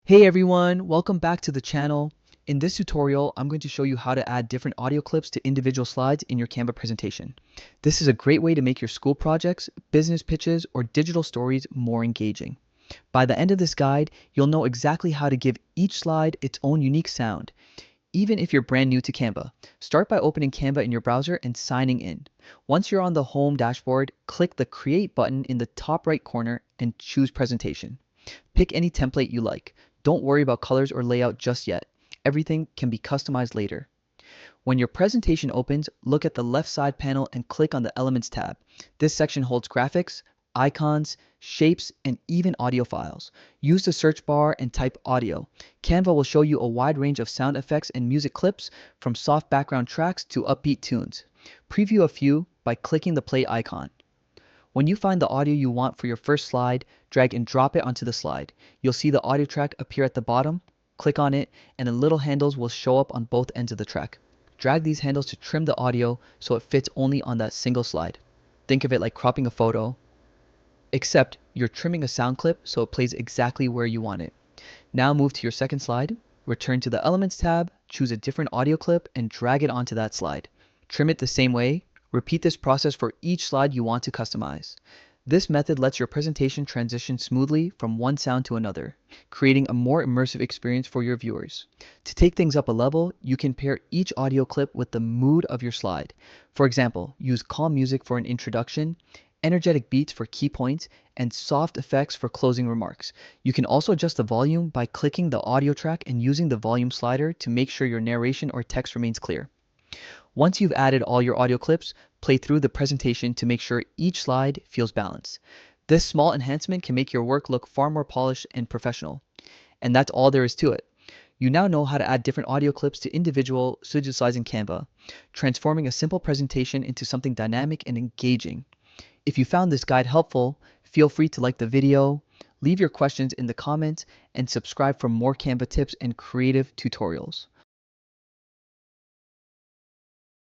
Hey everyone, welcome back to the channel. In this tutorial, I'm going to show you how to add different audio clips to individual slides in your Canva presentation. This is a great way to make your school projects, business pitches, or digital stories more engaging. By the end of this guide, you'll know exactly how to give each slide its own unique sound. Even if you're brand new to Canva, start by opening Canva in your browser and signing in. Once you're on the home dashboard, click the Create button in the top right corner and choose Presentation. Pick any template you like. Don't worry about colors or layout just yet. Everything can be customized later. When your presentation opens, look at the left side panel and click on the Elements tab. This section holds graphics, icons, shapes, and even audio files. Use the search bar and type audio. Canva will show you a wide range of sound effects and music clips, from soft background tracks to upbeat tunes. Preview a few by clicking the play icon. When you find the audio you want for your first slide, drag and drop it onto the slide. You'll see the audio track appear at the bottom. Click on it, and the little handles will show up on both ends of the track. Drag these handles to trim the audio so it fits only on that single slide. Think of it like cropping a photo, except you're trimming a sound clip so it plays exactly where you want it. Now move to your second slide, return to the Elements tab, choose a different audio clip, and drag it onto that slide. Trim it the same way. Repeat this process for each slide you want to customize. This method lets your presentation transition smoothly from one sound to another, creating a more immersive experience for your viewers. To take things up a level, you can pair each audio clip with the mood of your slide. For example, use calm music for an introduction, energetic beats for key points, and soft effects for closing remarks. You can also adjust the volume by clicking the audio track and using the volume slider to make sure your narration or text remains clear. Once you've added all your audio clips, play through the presentation to make sure each slide feels balanced. This small enhancement can make your work look far more polished and professional. And that's all there is to it. You now know how to add different audio clips to individual slides in Canva, transforming a simple presentation into something dynamic and engaging. If you found this guide helpful, feel free to like the video, leave your questions in the comments, and subscribe for more Canva tips and creative tutorials.